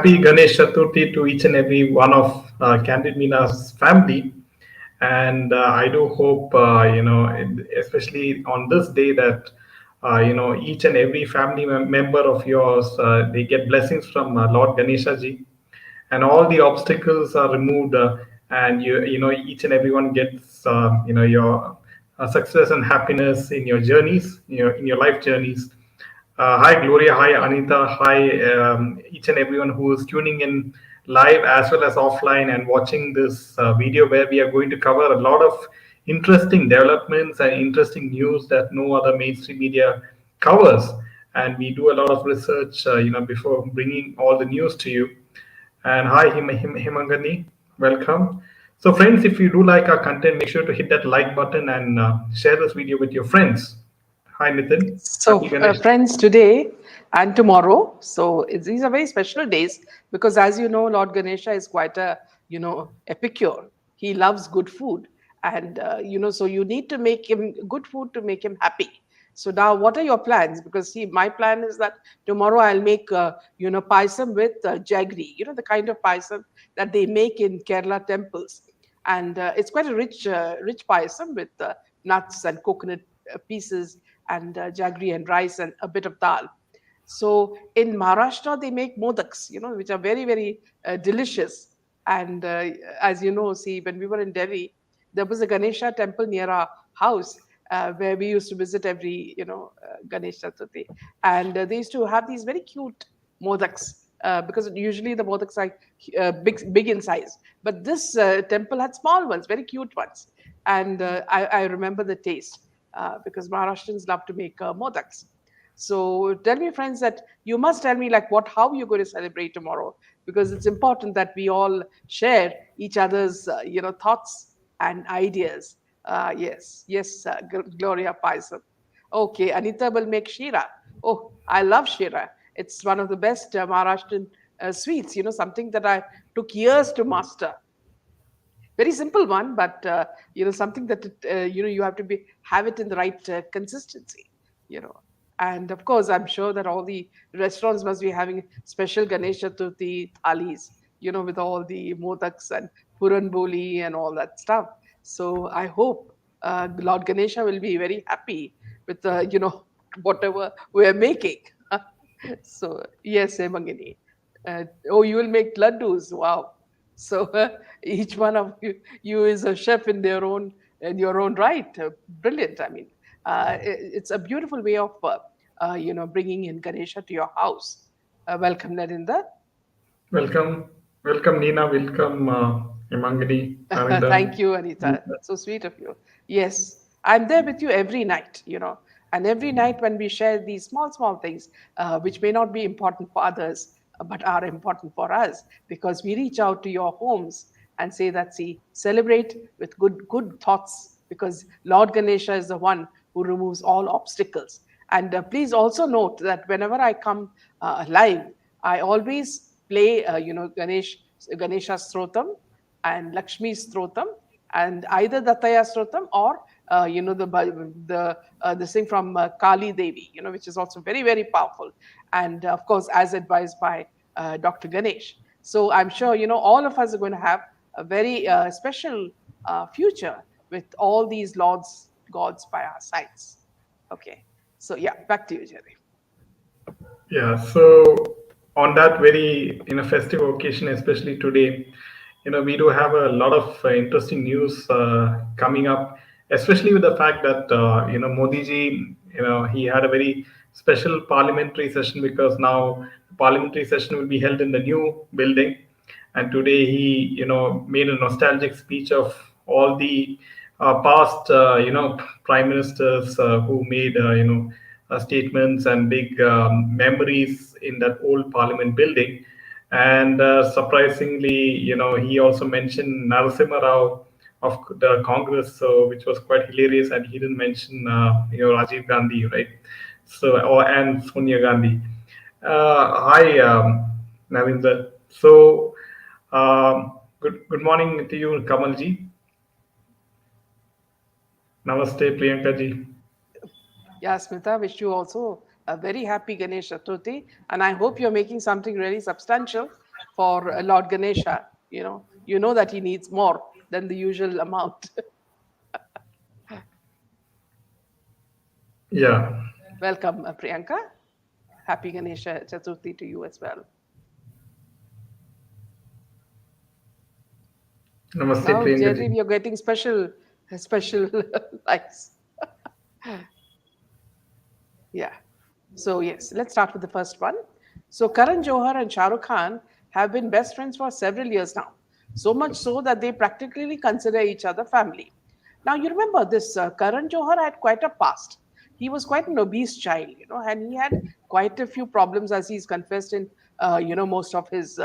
happy Ganesh Chaturthi to each and every one of Candid Mina's family. And I do hope, especially on this day, that each and every family member of yours, they get blessings from Lord Ganesha ji, and all the obstacles are removed, and each and everyone gets your success and happiness in your journeys, in your life journeys. Hi Gloria, hi Anita, hi each and everyone who is tuning in live as well as offline and watching this video, where we are going to cover a lot of interesting developments and interesting news that no other mainstream media covers. And we do a lot of research, before bringing all the news to you. And hi, Himangani, welcome. So, friends, if you do like our content, make sure to hit that like button and share this video with your friends. Hi, Nitin. So, Happy Ganesh. friends, today and tomorrow, these are very special days because, as you know, Lord Ganesha is quite a epicure. He loves good food, and so you need to make him good food to make him happy. So now, what are your plans? Because see, my plan is that tomorrow I'll make paisam with jaggery. You know the kind of paisam that they make in Kerala temples, and it's quite a rich paisam with nuts and coconut pieces and jaggery and rice and a bit of dal. So in Maharashtra, they make modaks, which are very, very delicious. And as you know, see, when we were in Delhi, there was a Ganesha temple near our house where we used to visit every, Ganesh Chaturthi. And they used to have these very cute modaks because usually the modaks are big in size. But this temple had small ones, very cute ones. And I remember the taste because Maharashtrians love to make modaks. So tell me, friends, that you must tell me like how you're going to celebrate tomorrow, because it's important that we all share each other's thoughts and ideas. Yes, Gloria Paisam. Okay, Anita will make shira. Oh, I love shira. It's one of the best Maharashtrian sweets. Something that I took years to master. Very simple one, but something that you have to have it in the right consistency. You know, and of course, I'm sure that all the restaurants must be having special Ganesh Chaturthi thalis. With all the modaks and puran boli and all that stuff. So I hope Lord Ganesha will be very happy with whatever we're making. So yes, Mangini. Oh, you will make laddus. Wow. So each one of you is a chef in your own right. Brilliant. I mean, it's a beautiful way of bringing in Ganesha to your house. Welcome, Narinda. Welcome, welcome Nina, welcome Himangani, Ananda. Thank you, Anita. So sweet of you. Yes, I'm there with you every night, and every night when we share these small things, which may not be important for others, but are important for us, because we reach out to your homes and say that, see, celebrate with good thoughts, because Lord Ganesha is the one who removes all obstacles. And please also note that whenever I come live, I always play, Ganesha Strotam and Lakshmi Strotam, and either Dattaya Strotam or the thing from Kali Devi, which is also very, very powerful, and of course as advised by Dr. Ganesh. So I'm sure all of us are going to have a very special future with all these lords gods by our sides. Okay, so yeah, back to you, Jerry. Yeah, so on that very festive occasion, especially today, we do have a lot of interesting news coming up, especially with the fact that Modi ji, he had a very special parliamentary session, because now the parliamentary session will be held in the new building, and today he made a nostalgic speech of all the past prime ministers who made statements and big memories in that old parliament building. And surprisingly, he also mentioned Narasimha Rao of the Congress, so which was quite hilarious, and he didn't mention Rajiv Gandhi, right? So and Sonia Gandhi. Hi, Navinder. So good morning to you, Kamalji. Namaste, Priyanka ji. Yeah, Smita, wish you also a very happy Ganesh Chaturthi, and I hope you're making something really substantial for Lord Ganesha. You know that he needs more than the usual amount. Yeah. Welcome, Priyanka. Happy Ganesha Chaturthi to you as well. Namaste, Now, Priyanka ji. Jaideep, you're getting special likes. Yeah. So yes, let's start with the first one. So Karan Johar and Shah Rukh Khan have been best friends for several years now. So much so that they practically consider each other family. Now you remember this Karan Johar had quite a past. He was quite an obese child, and he had quite a few problems as he's confessed in most of his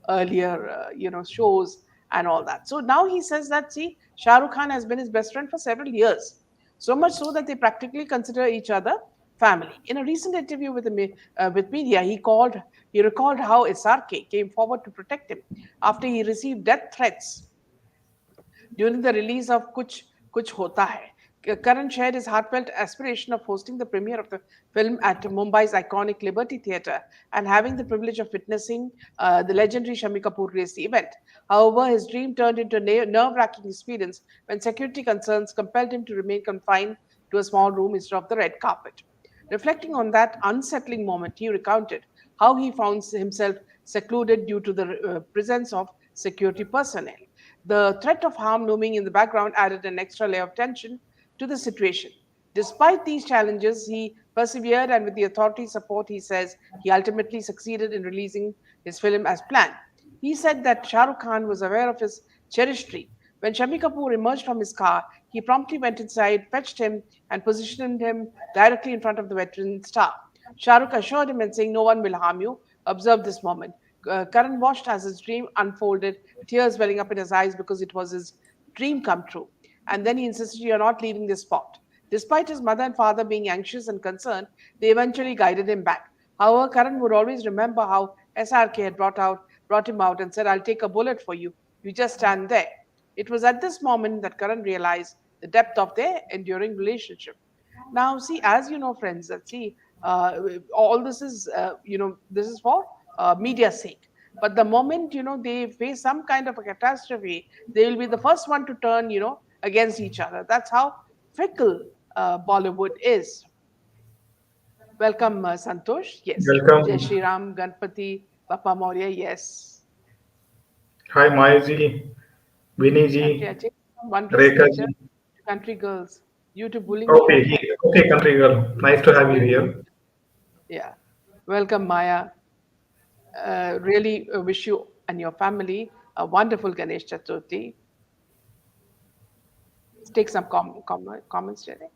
earlier shows and all that. So now he says that see Shah Rukh Khan has been his best friend for several years. So much so that they practically consider each other family. In a recent interview with media, he recalled how SRK came forward to protect him after he received death threats during the release of Kuch Hota Hai. Karan shared his heartfelt aspiration of hosting the premiere of the film at Mumbai's iconic Liberty Theatre and having the privilege of witnessing the legendary Shami Kapoor race the event. However, his dream turned into a nerve-wracking experience when security concerns compelled him to remain confined to a small room instead of the red carpet. Reflecting on that unsettling moment, he recounted how he found himself secluded due to the presence of security personnel. The threat of harm looming in the background added an extra layer of tension to the situation. Despite these challenges, he persevered, and with the authorities' support, he says he ultimately succeeded in releasing his film as planned. He said that Shah Rukh Khan was aware of his cherished dream. When Shami Kapoor emerged from his car, he promptly went inside, fetched him, and positioned him directly in front of the veteran star. Shah Rukh assured him and saying, "No one will harm you. Observe this moment." Karan watched as his dream unfolded, tears welling up in his eyes because it was his dream come true. And then he insisted, "You're not leaving this spot." Despite his mother and father being anxious and concerned, they eventually guided him back. However, Karan would always remember how SRK had brought him out and said, "I'll take a bullet for you. You just stand there." It was at this moment that Karan realized the depth of their enduring relationship. Now, see, as you know, friends, that see, all this is, this is for media's sake. But the moment they face some kind of a catastrophe, they will be the first one to turn, against each other. That's how fickle Bollywood is. Welcome, Santosh. Yes. Jai Welcome. Shri Ram, Ganpati, Papa Maurya. Yes. Hi, Maya ji, Vinny Country, I ji, take one kiss Rekha nature ji. to country girls. You to bullying me Okay, all time. okay, country girl. Nice to have you Bullying me. here. Yeah. Welcome, Maya. Really wish you and your family a wonderful Ganesh Chaturthi. Let's take some comments, Jenny.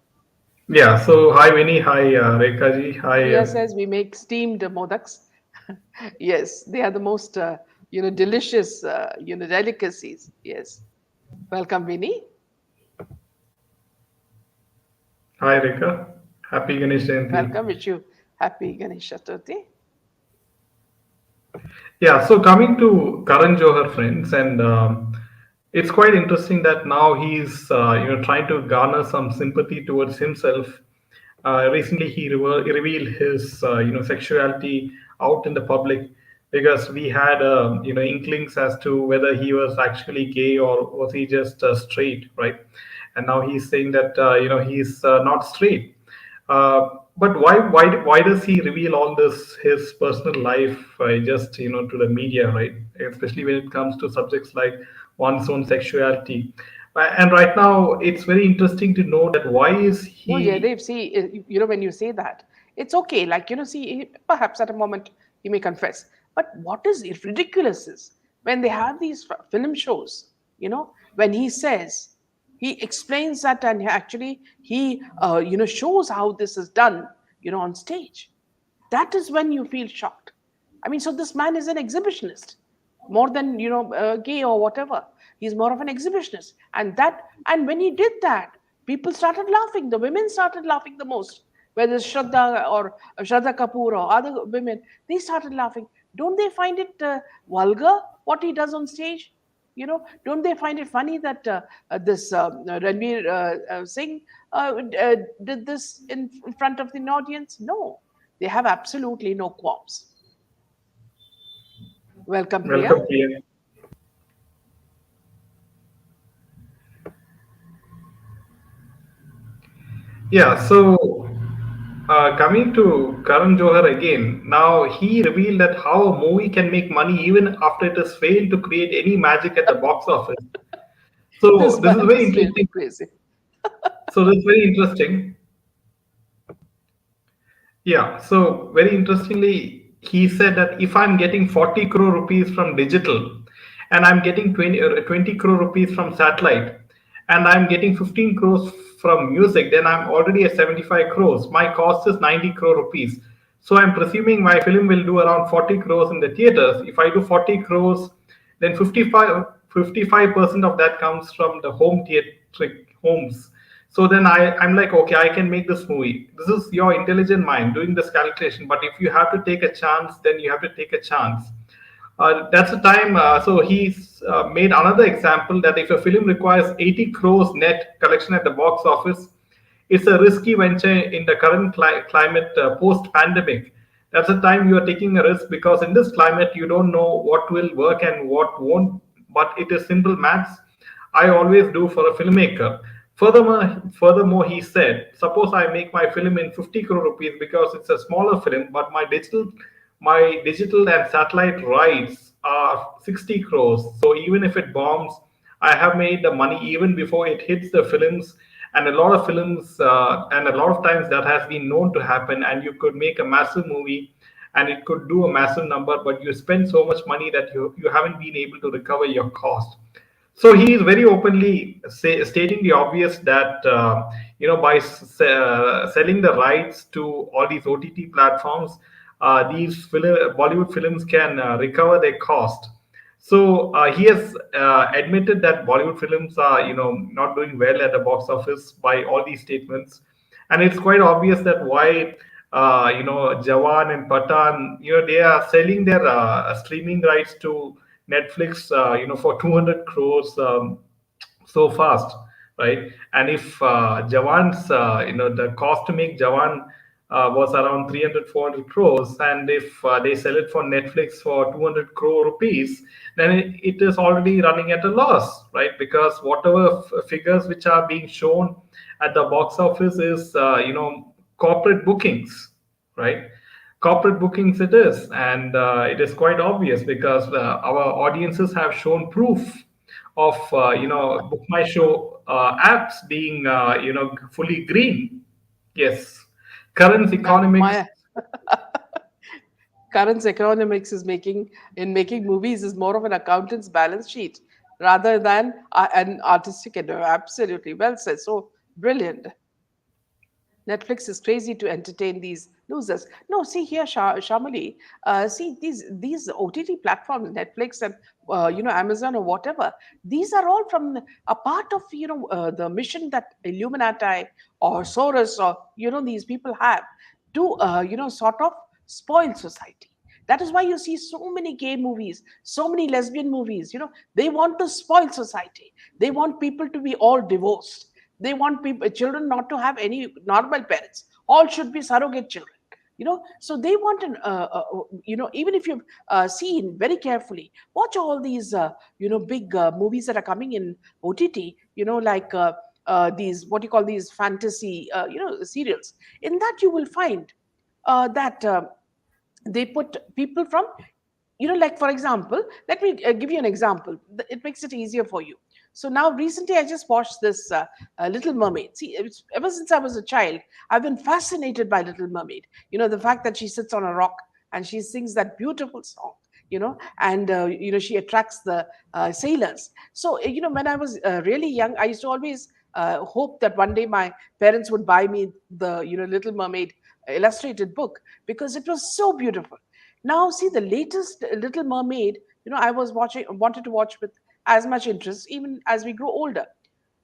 Yeah, so hi, Vinny. Hi, Rekha ji. Hi. Priya says we make steamed modaks. Yes, they are the most delicious delicacies. Yes, welcome, Vinny. Hi, Rekha. Happy Ganesh Jayanti. Welcome, wish you happy Ganesh Chaturthi. Yeah, so coming to Karan Johar, friends, and it's quite interesting that now he's trying to garner some sympathy towards himself. Recently, he revealed his sexuality out in the public because we had inklings as to whether he was actually gay or was he just straight, right? And now he's saying that he's not straight. But why does he reveal all this his personal life just to the media, right? Especially when it comes to subjects like one's own sexuality. And right now, it's very interesting to know that why is No, he. Jaydev, see, when you say that, it's okay. Like, see, perhaps at a moment he may confess. But what is ridiculous is when they have these film shows, when he says, he explains that and actually he, shows how this is done, on stage. That is when you feel shocked. I mean, so this man is an exhibitionist more than gay or whatever. He's more of an exhibitionist, and when he did that, people started laughing. The women started laughing the most, whether it's Shraddha or Shraddha Kapoor or other women. They started laughing. Don't they find it vulgar what he does on stage? Don't they find it funny that this Ranveer Singh did this in front of the audience? No, they have absolutely no qualms. Welcome, Priya. Welcome, Priya. Yeah, so coming to Karan Johar again, now he revealed that how a movie can make money even after it has failed to create any magic at the box office. So This this is man very is really interesting. crazy. So this is very interesting. Yeah, so very interestingly, he said that if I'm getting 40 crore rupees from digital and I'm getting 20 crore rupees from satellite and I'm getting 15 crores from music, then I'm already at 75 crores. My cost is 90 crore rupees. So I'm presuming my film will do around 40 crores in the theaters. If I do 40 crores, then 55% of that comes from the home theatric homes. So then I'm like, okay, I can make this movie. This is your intelligent mind doing this calculation. But if you have to take a chance, then you have to take a chance. That's the time. So he's made another example that if a film requires 80 crores net collection at the box office, it's a risky venture in the current climate post pandemic. That's the time you are taking a risk because in this climate, you don't know what will work and what won't, but it is simple maths. I always do for a filmmaker. Furthermore, he said, suppose I make my film in 50 crore rupees because it's a smaller film, but my digital and satellite rights are 60 crores. So even if it bombs, I have made the money even before it hits the films. And a lot of films, and a lot of times that has been known to happen. And you could make a massive movie and it could do a massive number, but you spend so much money that you haven't been able to recover your cost. So he is very openly stating the obvious that by selling the rights to all these OTT platforms, Bollywood films can recover their cost. So he has admitted that Bollywood films are not doing well at the box office by all these statements, and it's quite obvious that why Jawan and Patan, they are selling their streaming rights to Netflix, for 200 crores so fast, right? And if Jawan's, the cost to make Jawan was around 300, 400 crores, and if they sell it for Netflix for 200 crore rupees, then it is already running at a loss, right? Because whatever figures which are being shown at the box office is, corporate bookings, right? Corporate bookings it is, and it is quite obvious because our audiences have shown proof of book my show apps being fully green. Yes, current economics. My Current economics is making movies is more of an accountant's balance sheet rather than an artistic endeavor. Absolutely, well said. So brilliant. Netflix is crazy to entertain these losers. No, see here, Shamali. See these OTT platforms, Netflix and Amazon or whatever. These are all from a part of the mission that Illuminati or Soros or these people have to sort of spoil society. That is why you see so many gay movies, so many lesbian movies. They want to spoil society. They want people to be all divorced. They want people, children not to have any normal parents. All should be surrogate children. So they want even if you've seen very carefully, watch all these, big movies that are coming in OTT, like these, what you call these fantasy, serials. In that, you will find that they put people from like for example, let me give you an example. It makes it easier for you. So now recently I just watched this Little Mermaid. See, ever since I was a child, I've been fascinated by Little Mermaid. The fact that she sits on a rock and she sings that beautiful song, and she attracts the sailors. So when I was really young, I used to always hope that one day my parents would buy me the Little Mermaid illustrated book because it was so beautiful. Now, see the latest Little Mermaid. Wanted to watch with as much interest, even as we grow older.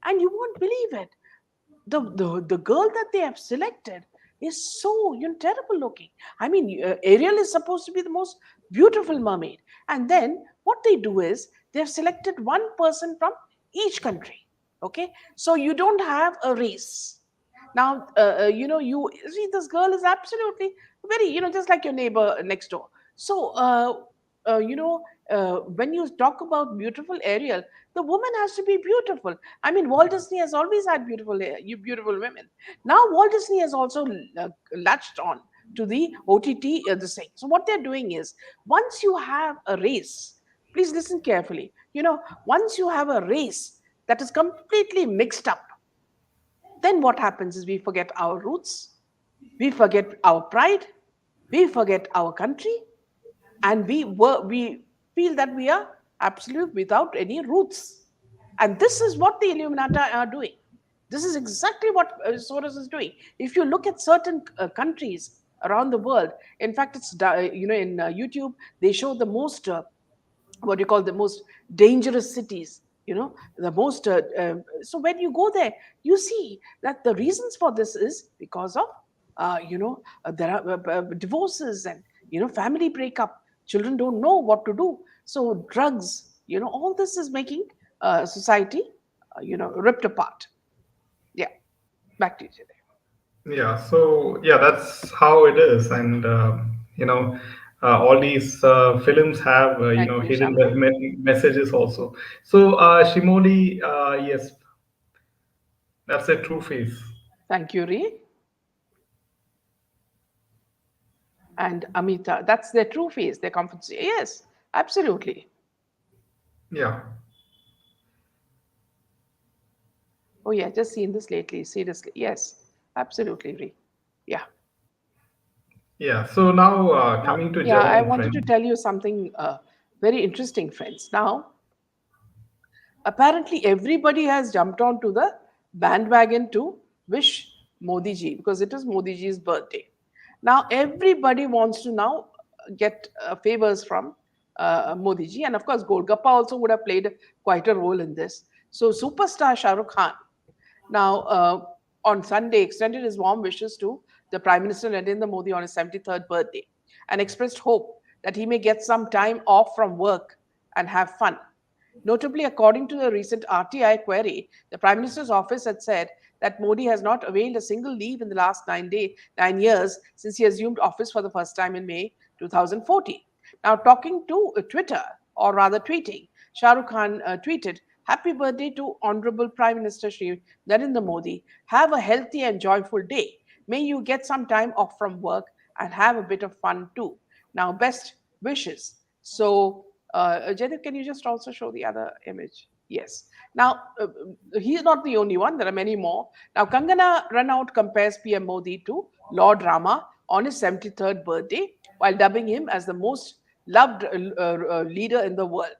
And you won't believe it. The girl that they have selected is so terrible looking. I mean, Ariel is supposed to be the most beautiful mermaid, and then what they do is they have selected one person from each country. Okay, so you don't have a race. Now, you see this girl is absolutely very, just like your neighbor next door. So, when you talk about beautiful Ariel, the woman has to be beautiful. I mean, Walt Disney has always had beautiful women. Now, Walt Disney has also latched on to the OTT, the same. So, what they're doing is, once you have a race, please listen carefully. Once you have a race that is completely mixed up, then what happens is we forget our roots, we forget our pride, we forget our country, and we feel that we are absolute without any roots. And this is what the Illuminati are doing. This is exactly what Soros is doing. If you look at certain countries around the world, in fact, in YouTube they show the most what you call the most dangerous cities, the most so when you go there, you see that the reasons for this is because of there are divorces and family breakup, children don't know what to do, so drugs, all this is making society ripped apart. Yeah, back to you today. Yeah, so yeah, that's how it is, and all these films have Thank you, hidden Shambhu. messages also. So Shimoli, yes, that's a true face. Thank you, Ree. And Amita, that's their true face, their comfort. Yes, absolutely. Yeah, Oh yeah, just seen this lately. Seriously, yes, absolutely, Ree. Yeah. yeah. So now Now, coming to yeah, I Jawan, wanted to friend. tell you something very interesting, friends. Now, apparently, everybody has jumped onto the bandwagon to wish Modi ji because it is Modi ji's birthday. Now, everybody wants to now get favors from Modi ji, and of course, Golgappa also would have played quite a role in this. So, superstar Shah Rukh Khan now, on Sunday, extended his warm wishes to the Prime Minister Narendra Modi on his 73rd birthday and expressed hope that he may get some time off from work and have fun. Notably, according to a recent RTI query, the Prime Minister's office had said that Modi has not availed a single leave in the last 9 years since he assumed office for the first time in May 2014. Now, talking to Twitter, or rather tweeting, Shah Rukh Khan tweeted, "Happy birthday to Honorable Prime Minister Shri Narendra Modi. Have a healthy and joyful day. May you get some time off from work and have a bit of fun too. Now, best wishes." So, Jaideep, can you just also show the other image? Yes. Now, he's not the only one. There are many more. Now, Kangana Ranaut compares PM Modi to Lord Rama on his 73rd birthday while dubbing him as the most loved leader in the world.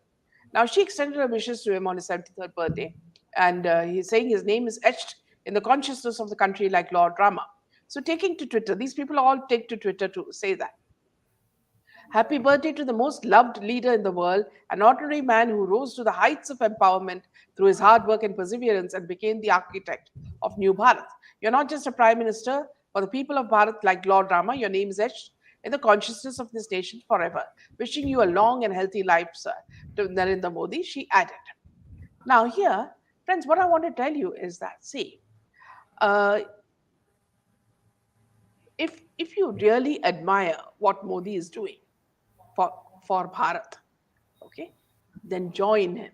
Now, she extended her wishes to him on his 73rd birthday, and he's saying his name is etched in the consciousness of the country like Lord Rama. So, taking to Twitter, these people all take to Twitter to say that. Happy birthday to the most loved leader in the world, an ordinary man who rose to the heights of empowerment through his hard work and perseverance and became the architect of New Bharat. You're not just a prime minister for the people of Bharat like Lord Rama, your name is etched in the consciousness of this nation forever. Wishing you a long and healthy life, sir. To Narendra Modi, she added. Now, here, friends, what I want to tell you is that, see, uh, if you really admire what Modi is doing for, for Bharat, okay, then join him.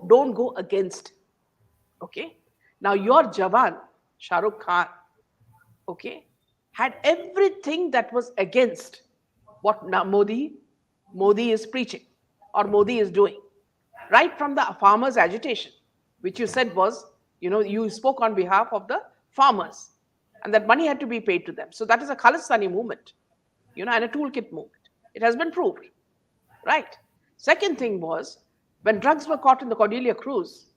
Don't go against. Okay. Now your Jawan, Shah Rukh Khan, okay, had everything that was against what Modi is preaching or Modi is doing. Right from the farmers' agitation, which you said was, you spoke on behalf of the farmers, and that money had to be paid to them. So that is a Khalistani movement, and a toolkit movement. It has been proved. Right. Second thing was when drugs were caught in the Cordelia cruise,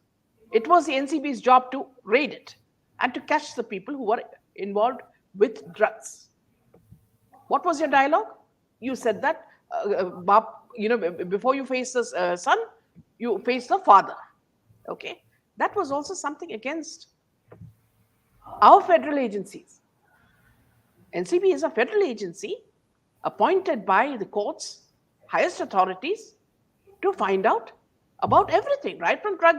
it was the NCB's job to raid it and to catch the people who were involved with drugs. What was your dialogue? You said that, before you face the son, you face the father. Okay. That was also something against our federal agencies. NCB is a federal agency appointed by the courts, highest authorities, to find out about everything, right from drug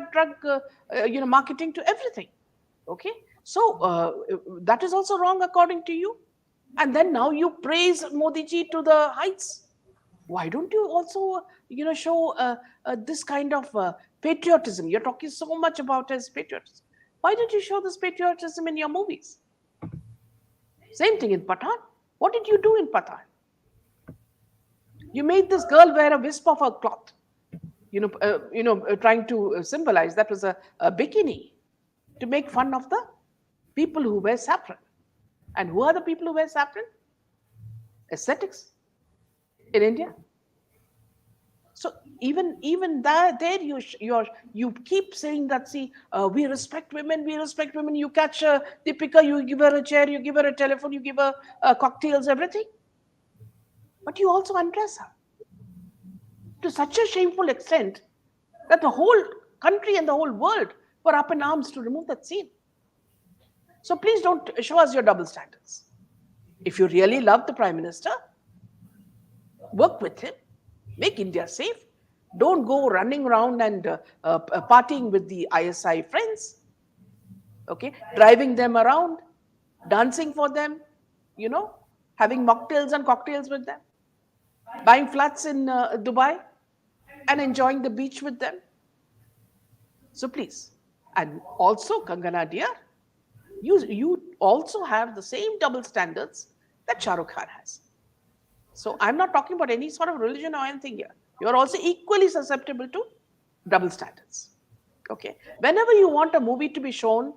marketing to everything. Okay, so that is also wrong according to you. And then now you praise Modi ji to the heights. Why don't you also, show this kind of patriotism? You're talking so much about his patriotism. Why don't you show this patriotism in your movies? Same thing in Pathan. What did you do in Pathan? You made this girl wear a wisp of a cloth, trying to symbolize that was a bikini to make fun of the people who wear saffron. And who are the people who wear saffron? Ascetics in India. So even that there you keep saying that, see, we respect women. You catch Deepika, you give her a chair, you give her a telephone, you give her cocktails, everything, but you also undress her to such a shameful extent that the whole country and the whole world were up in arms to remove that scene. So please don't show us your double standards. If you really love the Prime Minister, work with him, make India safe. Don't go running around and partying with the ISI friends, okay? Driving them around, dancing for them, having mocktails and cocktails with them, buying flats in Dubai and enjoying the beach with them. So please. And also, Kangana dear, you also have the same double standards that Shah Rukh Khan has. So I'm not talking about any sort of religion or anything here. You're also equally susceptible to double standards. Okay. Whenever you want a movie to be shown,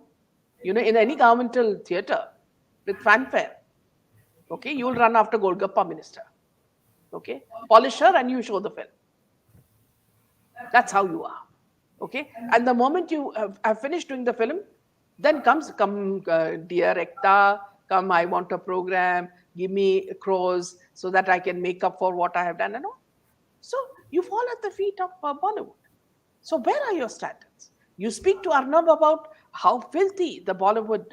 in any governmental theater with fanfare, okay, you'll run after Golgappa Minister. Okay. Polish her and you show the film. That's how you are. Okay. And the moment you have finished doing the film, then come, dear Ekta, come, I want a program, give me crores so that I can make up for what I have done and all. So you fall at the feet of Bollywood. So where are your standards? You speak to Arnab about how filthy the Bollywood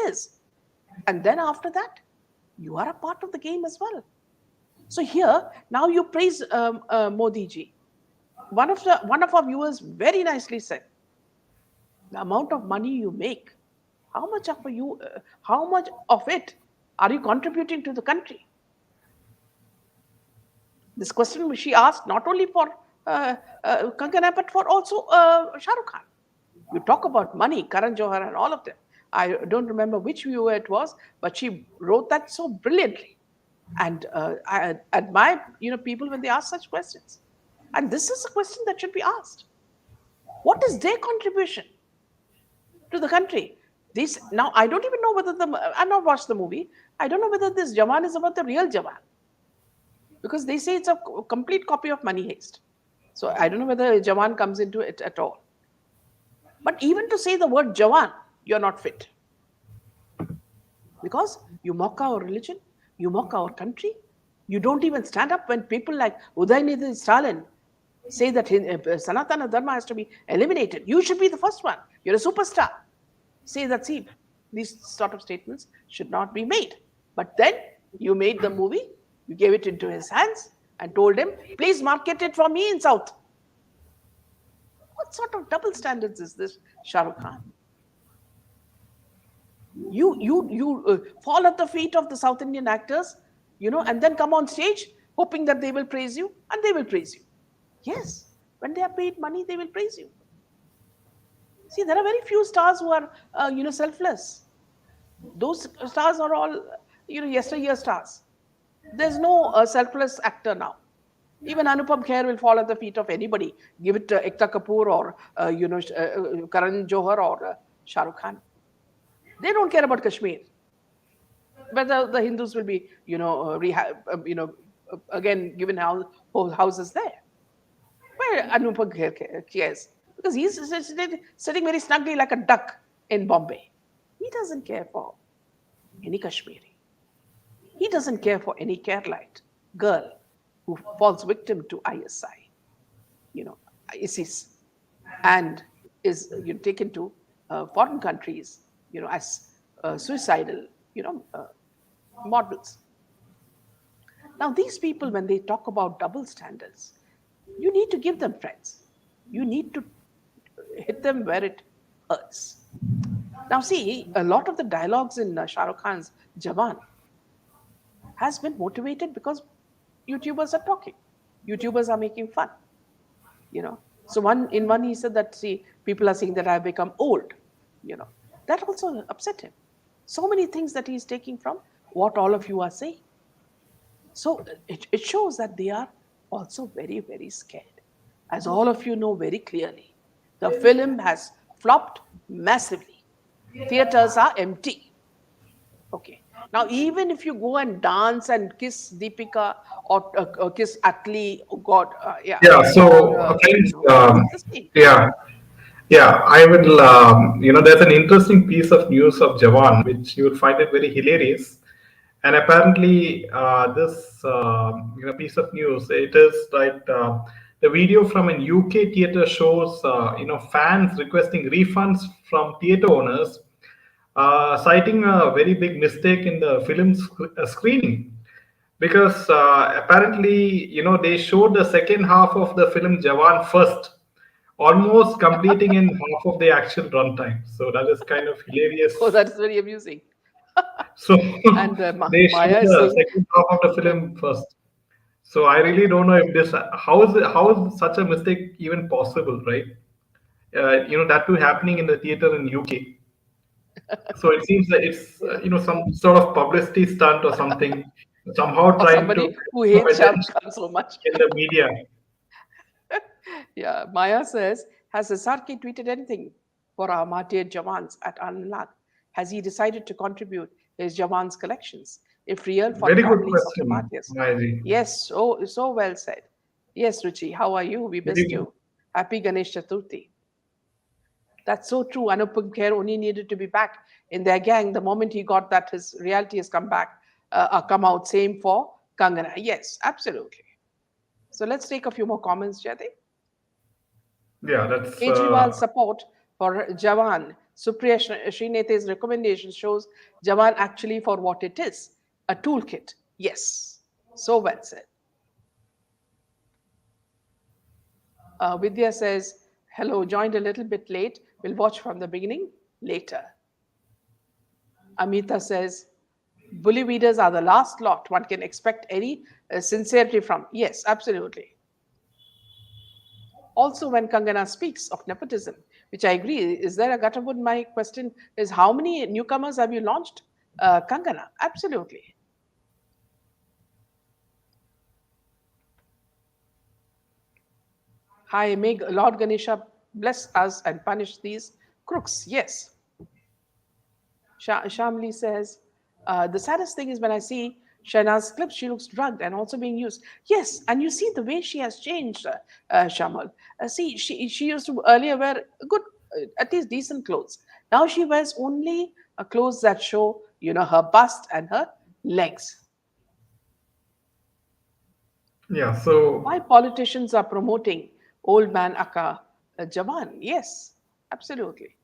is. And then after that, you are a part of the game as well. So here, now you praise Modi ji. One of our viewers very nicely said, the amount of money you make, how much of it are you contributing to the country? This question she asked not only for Kangana but for also Shah Rukh Khan. You talk about money, Karan Johar and all of them. I don't remember which viewer it was, but she wrote that so brilliantly. And I admire people when they ask such questions. And this is a question that should be asked. What is their contribution to the country? Now I don't even know whether I've not watched the movie. I don't know whether this Jawan is about the real Jawan, because they say it's a complete copy of Money Heist. So I don't know whether Jawan comes into it at all. But even to say the word Jawan, you're not fit, because you mock our religion, you mock our country. You don't even stand up when people like Udaynidhi Stalin say that Sanatana Dharma has to be eliminated. You should be the first one. You're a superstar. Say that, see, these sort of statements should not be made. But then you made the movie, you gave it into his hands and told him, please market it for me in South. What sort of double standards is this, Shah Rukh Khan? You fall at the feet of the South Indian actors, and then come on stage hoping that they will praise you, and they will praise you. Yes, when they are paid money, they will praise you. See, there are very few stars who are, selfless. Those stars are all, yesteryear stars. There's no selfless actor now. Even Anupam Kher will fall at the feet of anybody. Give it to Ekta Kapoor or, Karan Johar or Shah Rukh Khan. They don't care about Kashmir. Whether the Hindus will be, again given whole houses there. Well, Anupam Kher cares, because he's sitting very snugly like a duck in Bombay. He doesn't care for any Kashmiri. He doesn't care for any Keralite girl who falls victim to ISI, ISIS, and is taken to foreign countries, as suicidal, models. Now, these people, when they talk about double standards, you need to give them friends. You need to hit them where it hurts. Now, see, a lot of the dialogues in Shah Rukh Khan's Jawan has been motivated because YouTubers are talking, YouTubers are making fun, you know. So one he said that, see, people are saying that I've become old, you know. That also upset him. So many things that he's taking from what all of you are saying. So it shows that they are also very, very scared. As all of you know very clearly, the film has flopped massively. Theaters are empty. Okay. Now, even if you go and dance and kiss Deepika or kiss Atli, oh God, yeah, Yeah. or, So, friends, it's the same. yeah. Yeah, I will. There's an interesting piece of news of Jawan, which you will find it very hilarious. And apparently, this piece of news, it is like the video from an UK theater shows fans requesting refunds from theater owners, citing a very big mistake in the film screening, because apparently they showed the second half of the film Jawan first, almost completing in half of the actual runtime. So that is kind of Oh, hilarious. that is very amusing. So And they showed Maya is the saying, second half of the film first. So I really yeah. don't know if this, how is such a mistake even possible, right? That too happening in the theater in UK. So it seems that it's Yeah. some sort of publicity stunt or something, somehow Or trying to somebody get who some hates Shah Rukh attention Khan so much. in the media. Yeah, Maya says, has SRK tweeted anything for our martyred Jawans at Anlag? Has he decided to contribute his Jawans collections? If real, for the Very good families of the question, martyrs. Mayaji. Yes, so well said. Yes, Ruchi, how are you? We Very missed good. you. Happy Ganesh Chaturthi. That's so true. Anupam Kher only needed to be back in their gang the moment he got that his reality has come out. Same for Kangana. Yes, absolutely. So let's take a few more comments, Jyoti. Yeah, that's Kejriwal's support for Jawan, Supriya Srinethe's recommendation shows Jawan actually for what it is, a toolkit. Yes, so well said. Vidya says, hello, joined a little bit late. We'll watch from the beginning later. Amita says, bully readers are the last lot one can expect any sincerity from. Yes, absolutely. Also, when Kangana speaks of nepotism, which I agree, is there a Gatterwood? My question is, how many newcomers have you launched, Kangana? Absolutely. Hi, may Lord Ganesha bless us and punish these crooks. Yes. Shamli says, the saddest thing is when I see Shana's clips, she looks drugged and also being used. Yes, and you see the way she has changed, Shamal. See, she used to earlier wear good, at least decent clothes. Now she wears only clothes that show, her bust and her legs. yeah. So Why politicians are promoting old man Akka Jawan? Yes, absolutely.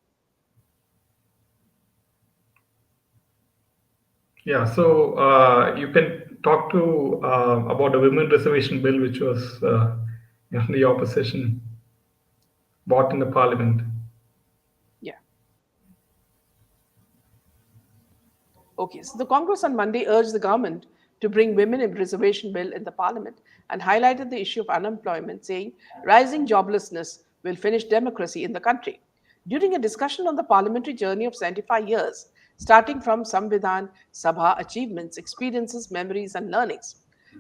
yeah, so you can talk to about the women reservation bill, which was the opposition brought in the parliament. Yeah. Okay, so the Congress on Monday urged the government to bring women in reservation bill in the parliament and highlighted the issue of unemployment, saying rising joblessness will finish democracy in the country. During a discussion on the parliamentary journey of 75 years, starting from Samvidhan Sabha achievements, experiences, memories, and learnings,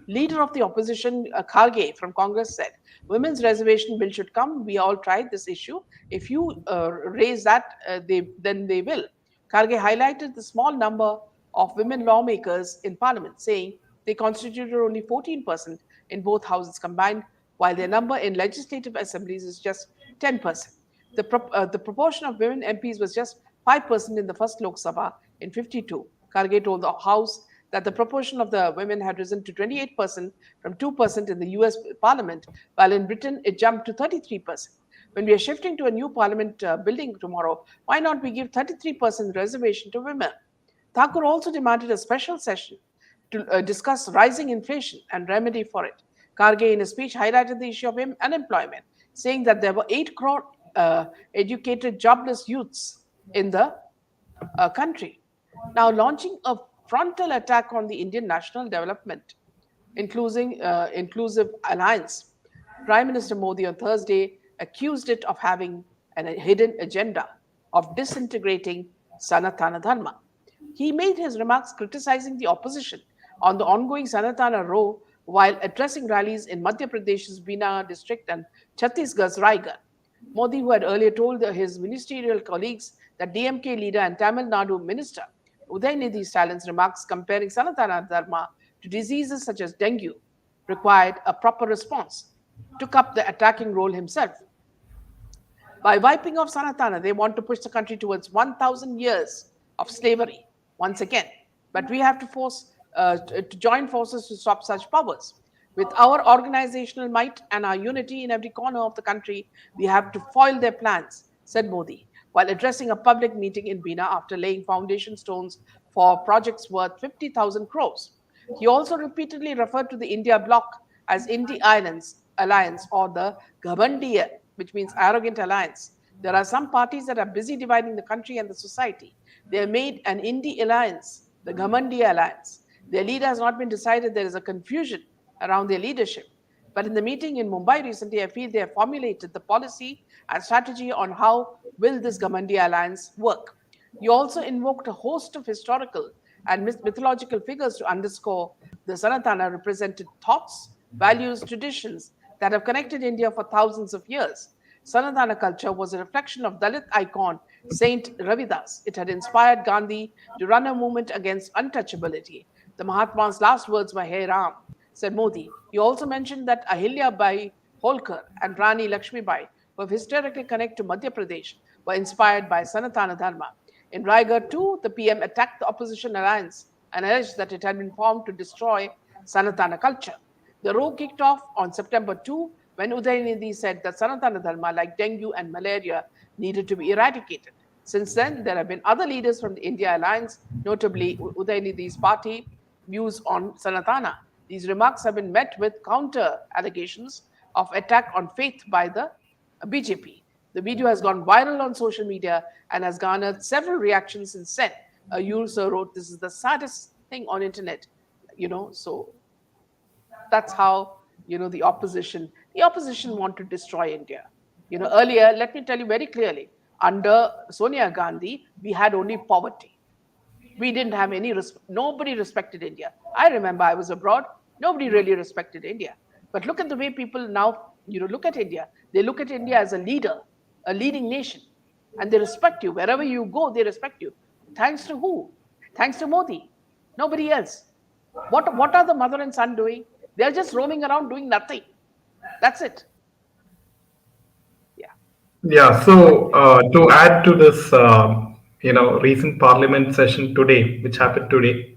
leader of the opposition, Kharge from Congress, said, women's reservation bill should come. We all tried this issue. If you raise that, then they will. Kharge highlighted the small number of women lawmakers in parliament, saying they constituted only 14% in both houses combined, while their number in legislative assemblies is just 10%. The proportion of women MPs was just 5% in the first Lok Sabha in 52. Kharge told the House that the proportion of the women had risen to 28% from 2% in the US Parliament, while in Britain it jumped to 33%. When we are shifting to a new parliament building tomorrow, why not we give 33% reservation to women? Thakur also demanded a special session to discuss rising inflation and remedy for it. Karge, in a speech, highlighted the issue of unemployment, saying that there were 8 crore educated jobless youths in the country. Now, launching a frontal attack on the Indian national development inclusive alliance. Prime Minister Modi on Thursday accused it of having a hidden agenda of disintegrating Sanatana Dharma. He made his remarks criticizing the opposition on the ongoing Sanatana row while addressing rallies in Madhya Pradesh's Bina district and Chhattisgarh's Raigad. Modi, who had earlier told his ministerial colleagues that DMK leader and Tamil Nadu minister Udaynidhi Stalin's remarks comparing Sanatana Dharma to diseases such as dengue required a proper response, took up the attacking role himself. By wiping off Sanatana, they want to push the country towards 1,000 years of slavery once again. But we have to to join forces to stop such powers. With our organizational might and our unity in every corner of the country, we have to foil their plans, said Modi, while addressing a public meeting in Bina after laying foundation stones for projects worth 50,000 crores. He also repeatedly referred to the India bloc as Indi Islands Alliance or the Gabandiya, which means arrogant alliance. There are some parties that are busy dividing the country and the society. They have made an Indi alliance, the Gamandiya alliance. Their leader has not been decided. There is a confusion around their leadership. But in the meeting in Mumbai recently, I feel they have formulated the policy and strategy on how will this Gamandiya alliance work. He also invoked a host of historical and mythological figures to underscore the Sanatana represented thoughts, values, traditions that have connected India for thousands of years. Sanatana culture was a reflection of Dalit icon Saint Ravidas. It had inspired Gandhi to run a movement against untouchability. The Mahatma's last words were Hey Ram, said Modi. He also mentioned that Ahilya Bai Holkar and Rani Lakshmi Bai, who have historically connected to Madhya Pradesh, were inspired by Sanatana Dharma. In Raigad too, the PM attacked the opposition alliance and alleged that it had been formed to destroy Sanatana culture. The row kicked off on September 2 when Udaynidhi said that Sanatana Dharma, like dengue and malaria, needed to be eradicated. Since then, there have been other leaders from the India alliance, notably Udaynidhi's party, views on Sanatana. These remarks have been met with counter allegations of attack on faith by the BJP. The video has gone viral on social media and has garnered several reactions since then. A user wrote, "This is the saddest thing on internet," so that's how the opposition want to destroy India. Earlier, let me tell you very clearly, under Sonia Gandhi, we had only poverty. We didn't have any nobody respected India. I remember I was abroad, nobody really respected India. But look at the way people now, look at India. They look at India as a leader, a leading nation, and they respect you. Wherever you go, they respect you. Thanks to who? Thanks to Modi. Nobody else. What are the mother and son doing? They're just roaming around doing nothing. That's it. Yeah. Yeah, so to add to this, recent parliament session today, which happened today,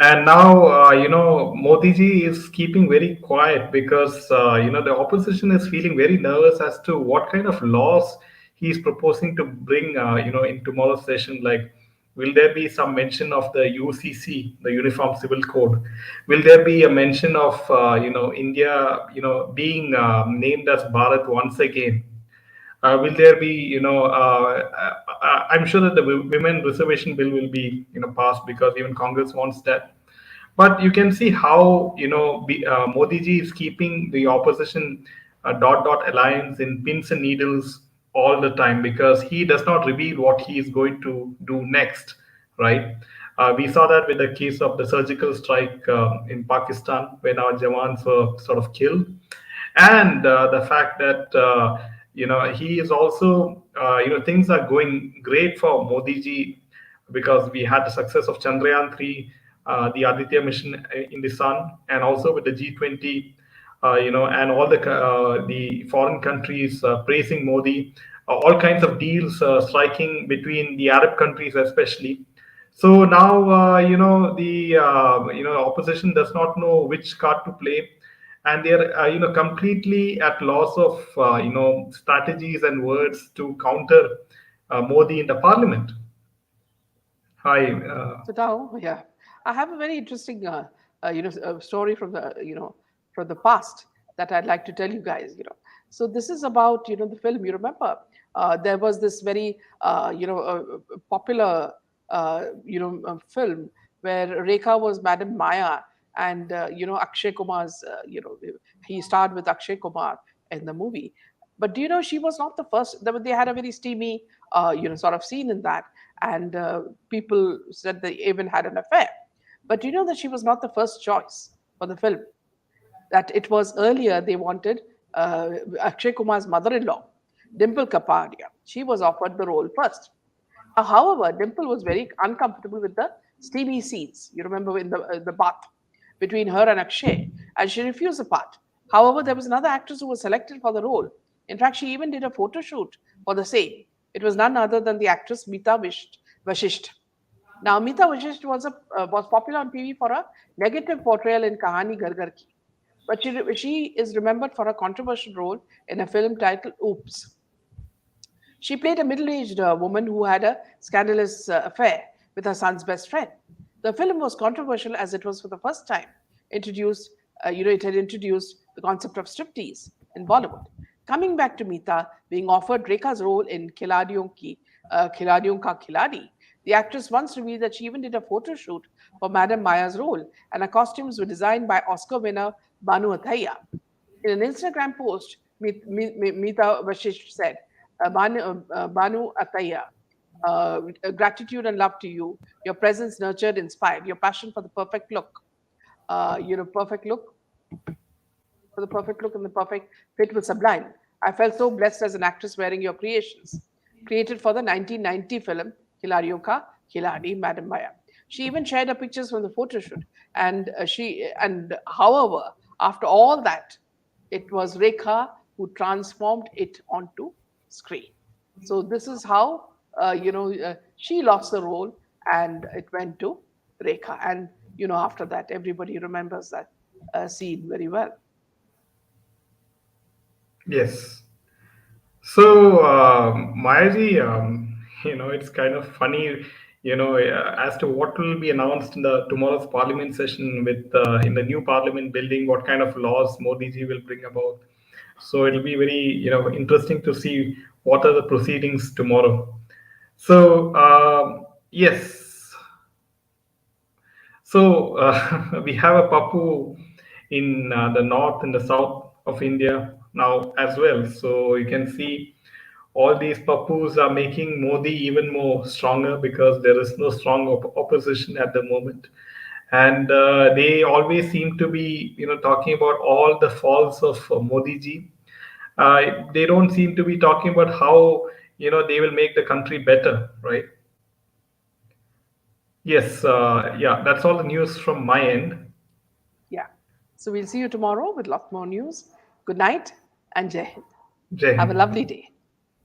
and now, Modi ji is keeping very quiet because, the opposition is feeling very nervous as to what kind of laws he is proposing to bring, in tomorrow's session. Like, will there be some mention of the UCC, the Uniform Civil Code? Will there be a mention of, India, being named as Bharat once again? Will there be, I'm sure that the women reservation bill will be, passed because even Congress wants that. But you can see how, Modi ji is keeping the opposition dot alliance in pins and needles all the time because he does not reveal what he is going to do next, right? We saw that with the case of the surgical strike in Pakistan when our Jawans were sort of killed, and the fact that he is also things are going great for Modi ji because we had the success of Chandrayaan 3, the Aditya mission in the sun, and also with the G20, and all the foreign countries praising Modi, all kinds of deals striking between the Arab countries especially. So now, the opposition does not know which card to play, and they're completely at loss of strategies and words to counter Modi in the parliament. Hi. So now, yeah, I have a very interesting, story from the past that I'd like to tell you guys. So this is about the film. You remember there was this very popular film where Rekha was Madam Maya, and Akshay Kumar's, he starred with Akshay Kumar in the movie. But do you know she was not the first? They had a very steamy, sort of scene in that, and people said they even had an affair. But do you know that she was not the first choice for the film? That it was earlier they wanted Akshay Kumar's mother-in-law, Dimple Kapadia. She was offered the role first. However, Dimple was very uncomfortable with the steamy scenes. You remember in the bath between her and Akshay, and she refused the part. However, there was another actress who was selected for the role. In fact, she even did a photo shoot for the same. It was none other than the actress Mita Vashisht. Now, Mita Vashisht was popular on TV for a negative portrayal in Kahani Gargar Ki, but she is remembered for a controversial role in a film titled Oops. She played a middle aged woman who had a scandalous affair with her son's best friend. The film was controversial as it was for the first time introduced, it had introduced the concept of striptease in Bollywood. Coming back to Mita being offered Rekha's role in Khiladiyon Ka Khiladi, the actress once revealed that she even did a photo shoot for Madam Maya's role, and her costumes were designed by Oscar winner Banu Athaiya. In an Instagram post, Mita Vashish said, Banu Ataya, gratitude and love to you. Your presence nurtured, inspired. Your passion for the perfect look, perfect look, for the perfect look and the perfect fit was sublime. I felt so blessed as an actress wearing your creations. Created for the 1990 film Khiladiyon Ka Khiladi, Madam Maya. She even shared her pictures from the photo shoot. However, after all that, it was Rekha who transformed it onto screen. So this is how she lost the role and it went to Rekha. And after that, everybody remembers that scene very well. Yes. So, Mayaji, it's kind of funny, as to what will be announced in the tomorrow's parliament session with in the new parliament building, what kind of laws Modi ji will bring about. So it'll be very, interesting to see what are the proceedings tomorrow. So, yes, so we have a Papu in the north and the south of India now as well. So you can see all these Papus are making Modi even more stronger because there is no strong opposition at the moment. And they always seem to be, talking about all the faults of Modi ji. They don't seem to be talking about how, they will make the country better, right? Yes, yeah, that's all the news from my end. Yeah. So we'll see you tomorrow with lots more news. Good night and Jai Hind. Jai Have a Hind. lovely day.